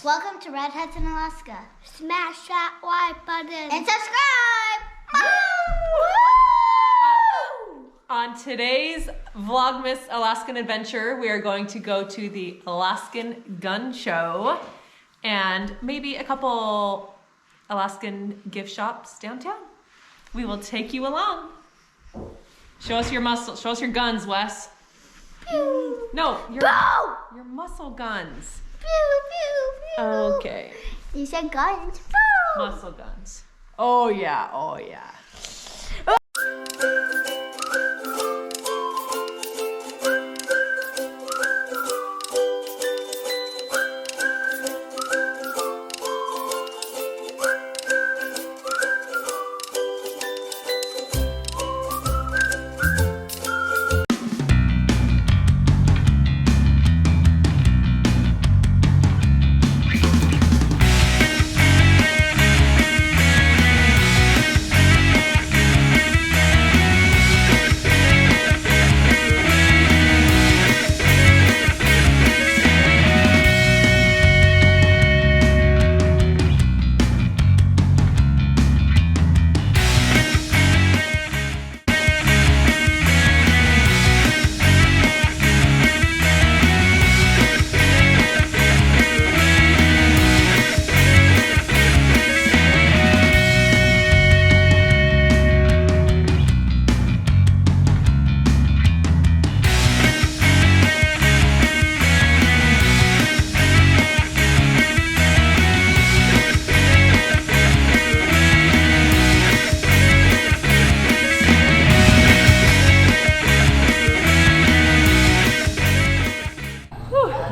Welcome to Red Hats in Alaska. Smash that like button. And subscribe! On today's Vlogmas Alaskan adventure, we are going to go to the Alaskan Gun Show and maybe a couple Alaskan gift shops downtown. We will take you along. Show us your muscle. Show us your guns, Wes. Pew! No, your muscle guns. Pew, pew, pew. Okay. You said guns. Pew! Muscle guns. Oh yeah, oh yeah.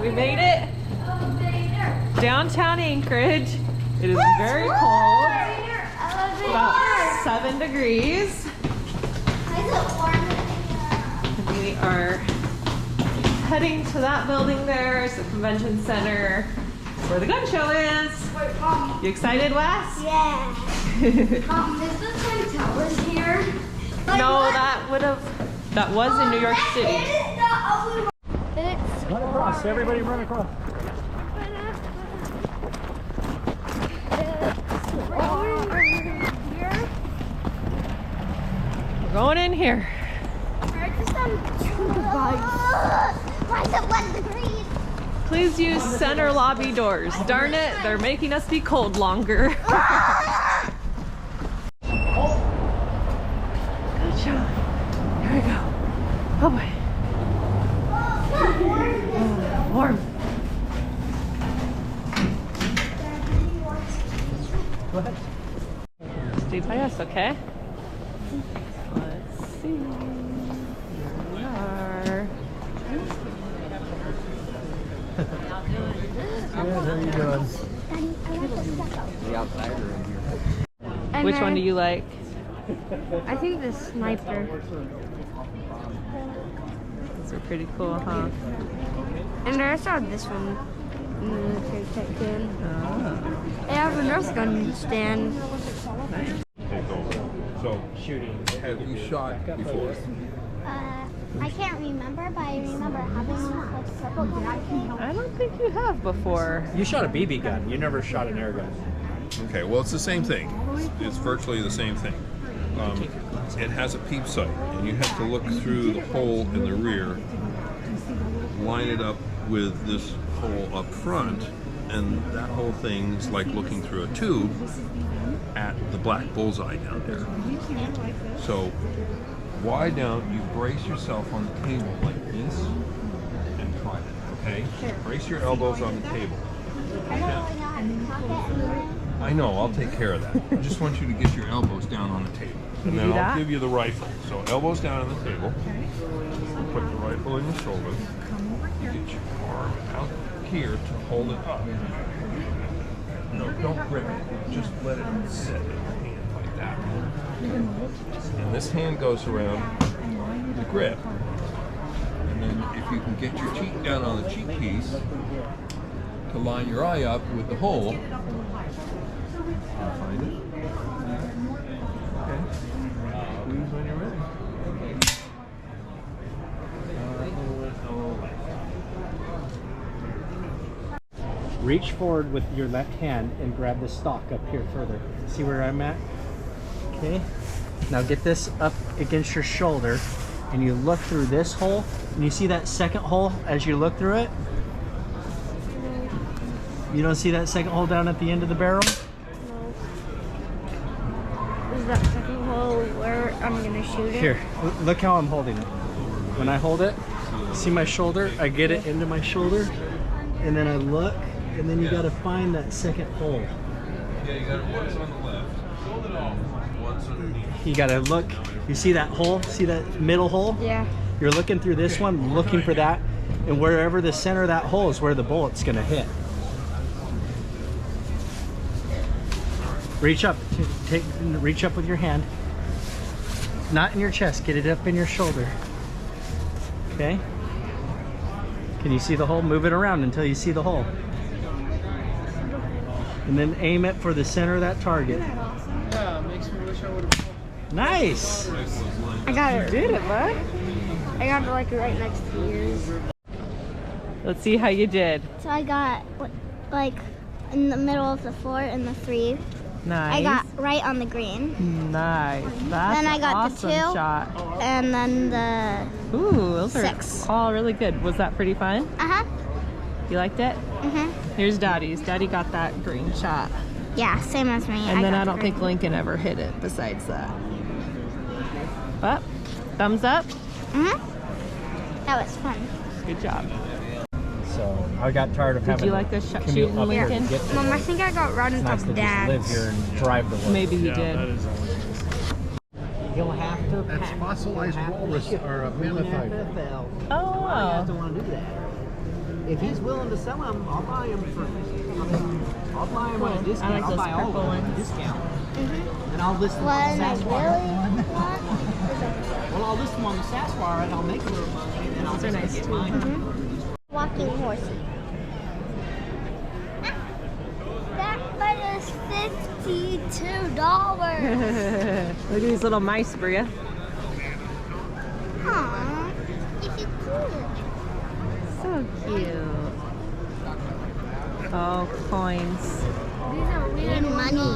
We made it. Downtown Anchorage. It is very cold. About 7 degrees. We are heading to that building there. It's the convention center where the gun show is. You excited, Wes? Yeah. Is this hotel is here? No, that was in New York City. Run across, everybody run across. We're going in here. Please use center lobby doors. Darn it, they're making us be cold longer. Good job. Here we go. Oh boy. Warm. Go ahead. Stay by us, okay? Let's see. Here we are. Good, how you doing? Which one do you like? I think the sniper. These are pretty cool, huh? And I saw this one. Military tech gun. Oh. They have a Nerf gun stand. Nice. So, shooting. Have you shot before? I can't remember, but I remember having like several guns. I don't think you have before. You shot a BB gun. You never shot an air gun. Okay, well, it's the same thing. It's virtually the same thing. It has a peep sight, and you have to look through the hole in the rear, line it up with this hole up front, and that whole thing's like looking through a tube at the black bullseye down there. So why don't you brace yourself on the table like this and try it, okay? Brace your elbows on the table. I don't really know how to cock it anyway. I know, I'll take care of that. I just want you to get your elbows down on the table. Can And you then do I'll that? give you the rifle. So elbows down on the table. Put the rifle in your shoulder. You get your arm out here to hold it up. No, don't grip it. Just let it sit in your hand like that. And this hand goes around the grip. And then if you can get your cheek down on the cheek piece to line your eye up with the hole, find it. Okay. Squeeze when you're ready. Reach forward with your left hand and grab the stalk up here further. See where I'm at? Okay. Now get this up against your shoulder and you look through this hole and you see that second hole as you look through it? You don't see that second hole down at the end of the barrel? Is that second hole where I'm gonna shoot it? Here, look how I'm holding it. When I hold it, see my shoulder? I get it into my shoulder and then I look and then you gotta find that second hole. Yeah, you got one's on the left. One's underneath. You gotta look, you see that hole? See that middle hole? Yeah. You're looking through this one, looking for that, and wherever the center of that hole is where the bullet's gonna hit. Reach up, reach up with your hand. Not in your chest, get it up in your shoulder. Okay? Can you see the hole? Move it around until you see the hole. And then aim it for the center of that target. Yeah, makes me wish I would have. Nice! I got it. Did it, bud? I got it like right next to yours. Let's see how you did. So I got like in the middle of the 4 and the 3. Nice. I got right on the green. Nice. That's Then I an got awesome the 2. shot. And then the Ooh, those 6. are all really good. Was that pretty fun? uh-huh. You liked it? Here's Daddy's. Daddy got that green shot. Yeah, same as me. And then got I don't green. think Lincoln ever hit it besides that. But, thumbs up. That was fun. Good job. So I got tired of Did having you like this to commute shooting, up here to Lincoln? get to Mom, it. I think I got right on It's top nice to of just live Dad's. here and drive to work. Maybe you did. You'll have to That's fossilized walrus or a mammothite. Oh, wow. Don't want to do that. If he's willing to sell them, I'll buy them for. I'll buy them at a discount. like I'll those buy all of purple them at a ones. discount. And I'll list them What on I the Sasquatch. really want Well, I'll list them on the Sasquatch and I'll make a little money. And then I'll Those are just nice get too. mine. walking horsey. That one is $52. Look at these little mice, Bria. Aww, if you could. So cute. Oh, coins. And money.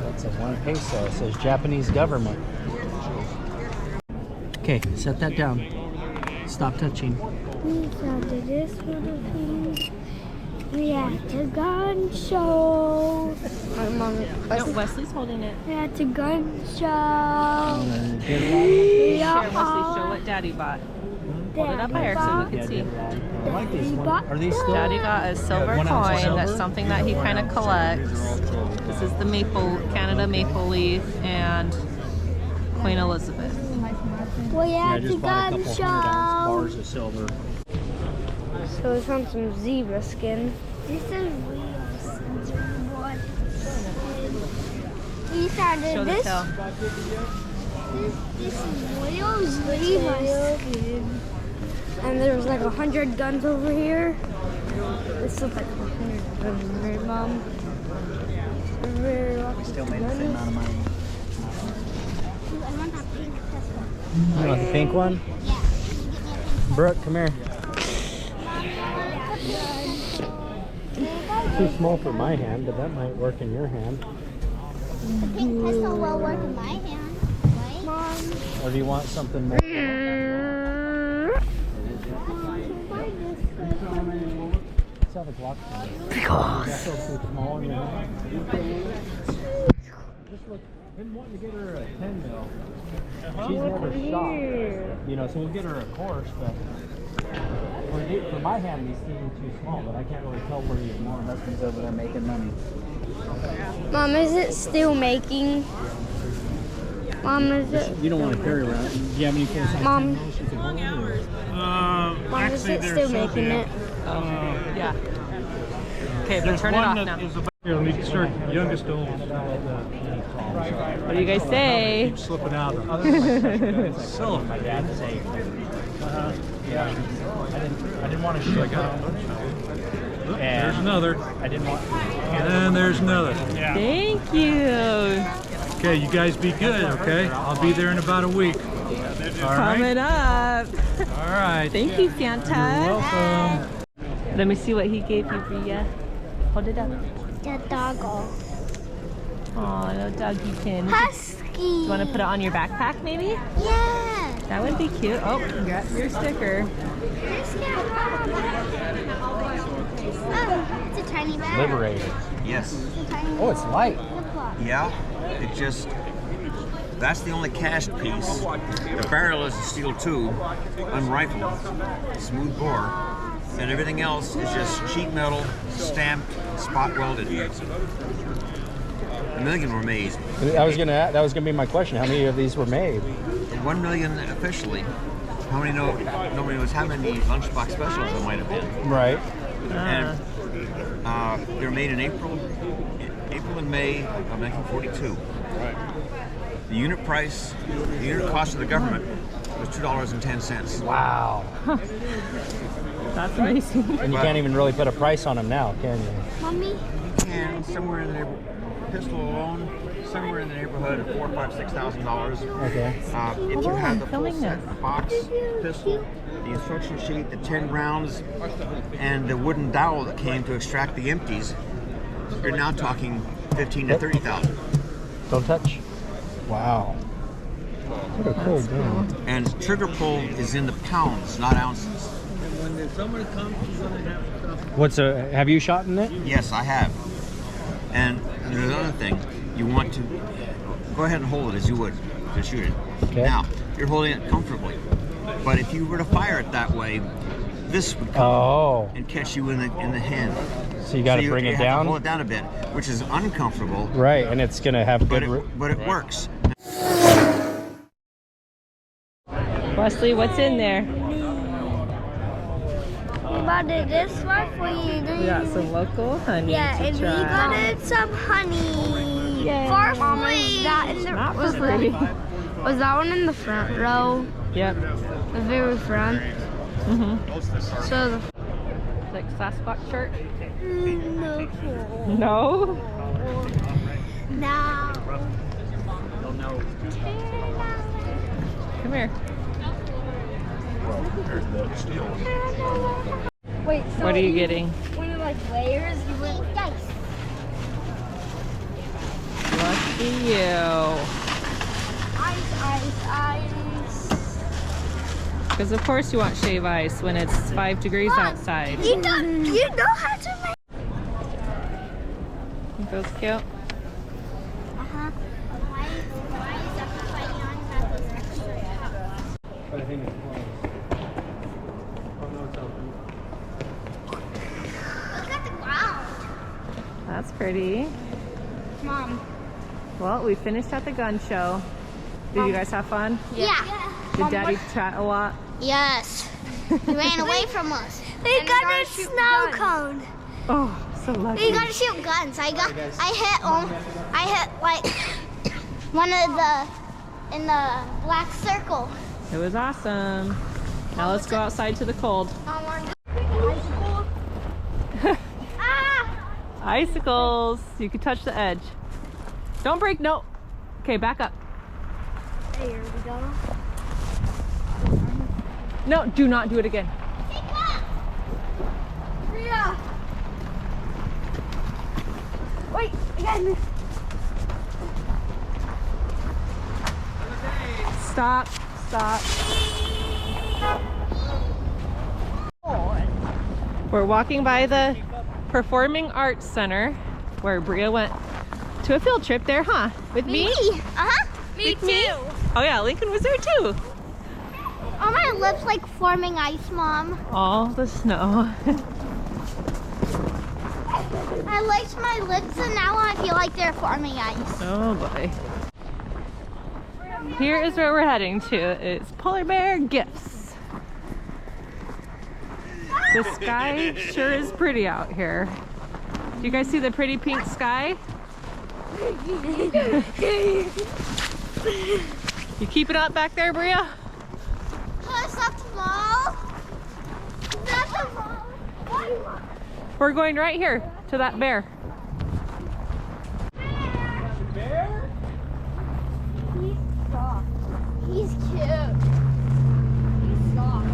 That's a 1 peso. It says Japanese government. Okay, set that down. Stop touching. We come to this little thing. We have to gun show. No, Wesley's holding it. We have to gun show. Here, Wesley, show what Daddy bought. Hold it up higher so we can see. I like these ones. Are these still? Daddy got a silver 1 ounce of coin. That's silver? something that he kind of collects. This is the Canada maple leaf and Queen Elizabeth. We I have to just bought a gun couple 100 ounce show. bars of silver. So we found some zebra skin. This is real. We found Show the this. tail. This is real zebra. And there's like 100 guns over here. This looks like 100 guns, right, Mom? Still made the same amount of money. I want that pink pistol. You want the pink one? Yeah. Brooke, come here. Too small for my hand, but that might work in your hand. The pink pistol will work in my hand, right? Mom. Or do you want something more? Let's have a Glock. That's too small in your hand. Just look. Been wanting to get her a 10 mil. She's never shot. You know, so we'll get her a course, but for my hand, these seem too small, but I can't really tell where you more. Husband's over there making money. Mom, is it still making? Mom, is it? You don't want to carry around. Do you have any full size Mom. 10 mils you can hold? Or? Mom, is it still making it? Yeah. Okay, but turn it off now. Here, let me start youngest to oldest. What do you guys say? Keep slipping out. So, my dad say. Yeah. I didn't want to shoot. There's another. I didn't want. And there's another. Yeah. Thank you. Okay, you guys be good. Okay, I'll be there in about a week. All right. Coming up. All All right. Thank you, Santa. You're welcome. Let me see what he gave you, Bria. Hold it up. The doggo. Oh, little doggy pin. Husky. You want to put it on your backpack, maybe? Yeah. That would be cute. Oh, you got your sticker. Oh, it's a tiny bag. Liberated. Yes. It's a tiny Oh, it's light. Yeah. It just. That's the only cast piece. The barrel is a steel tube, unrifled, smooth bore, and everything else is just sheet metal, stamped, spot welded. A million were made. That was gonna be my question. How many of these were made? 1 million officially. How many know? Nobody knows how many lunchbox specials there might have been. Right. And they were made in April and May of 1942. The unit price, the unit cost of the government was $2.10. Wow. That's amazing. And you can't even really put a price on them now, can you? Mommy? And somewhere in the neighborhood, pistol alone, somewhere in the neighborhood of $4,000, $5,000, $6,000. Okay. If you have the full filming set, this. the box, pistol, the instruction sheet, the 10 rounds, and the wooden dowel that came to extract the empties, you're now talking $15,000 to $30,000. Don't touch. Wow. What a cool gun. And trigger pull is in the pounds, not ounces. Have you shot in it? Yes, I have. And there's another thing. You want to go ahead and hold it as you would to shoot it. Okay. Now, you're holding it comfortably. But if you were to fire it that way, this would come Oh. and catch you in the hand. So you got to bring you it have to down? hold it down a bit, which is uncomfortable, Right, and it's going to have but good... it works. Wesley, what's in there? We bought this one for you. We got some local honey Yeah, to and we try. got it some honey. Yay. For free. That in the, Not for was, free. was that one in the front row? Yep. The very front? Mm-hmm. So the Like Sasquatch shirt? No. No. Now. Come here. wait. So What are you getting? When it like layers, you went Dice. Lucky you. Ice. Because of course you want shave ice when it's 5 degrees outside. You know how to make. Think those cute? Uh-huh. Why is everybody on about this extra cup? I think it's closed. Oh, no, it's open. Look at the ground. That's pretty. Mom. Well, we finished at the gun show. Did you guys have fun? Yeah. Did Daddy chat a lot? Yes. He ran away from us. We And got we a gotta shoot snow guns. cone. Oh, so lucky. We gotta shoot guns. I hit like one of the in the black circle. It was awesome. Now let's go outside to the cold. Ah! Icicles. You can touch the edge. Don't break. No. Okay, back up. There we go. No, do not do it again. Yeah. Wait, again. Stop. Stop. We're walking by the Performing Arts Center where Bria went to a field trip there, huh? With me? Uh-huh. With me? Oh yeah, Lincoln was there too. Are my lips like forming ice, Mom? All the snow. I liked my lips and now I feel like they're forming ice. Oh boy. Here is where we're heading to. It's Polar Bear Gifts. The sky sure is pretty out here. Do you guys see the pretty pink sky? You keep it up back there, Bria? Is that the mall? Is that the mall? We're going right here to that bear. Bear? He's soft. He's cute. He's soft.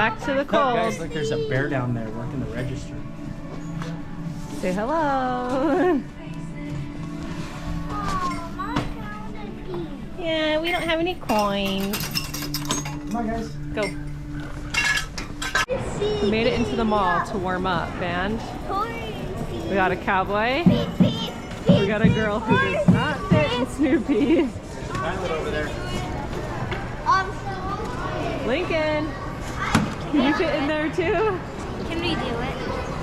Back to the Look, guys, cold. look, there's a bear down there working the register. Say hello. Oh, Mom found a pea. Yeah, we don't have any coins. Come on, guys. Go. We made it into the mall to warm up, and we got a cowboy. We got a girl who does not fit in Snoopy. Violet over there. Lincoln, can you fit in there too? Can we do it?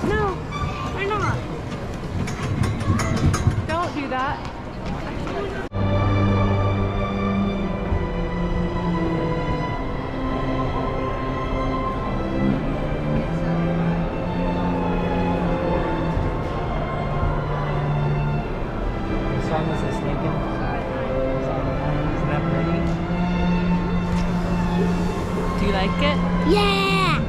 No, Why not? don't do that. What song was this, Lincoln? Is that ready? Do you like it? Yeah.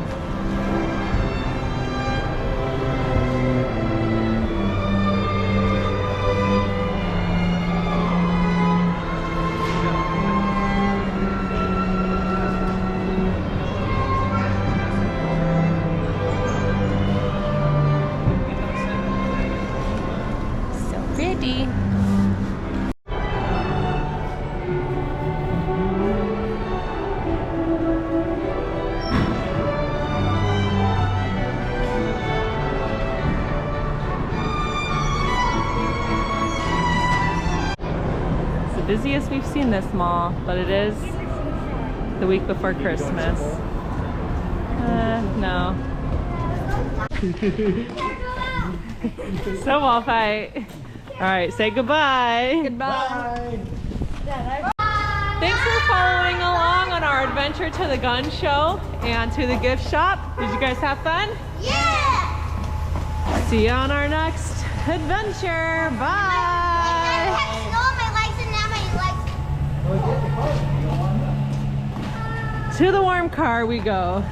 So pretty. It's the busiest we've seen this mall, but it is the week before Christmas. No. So wall fight. All right, say goodbye. Goodbye. Thanks for following along on our adventure to the gun show and to the gift shop. Did you guys have fun? Yeah. See you on our next adventure. Bye. To the warm car we go.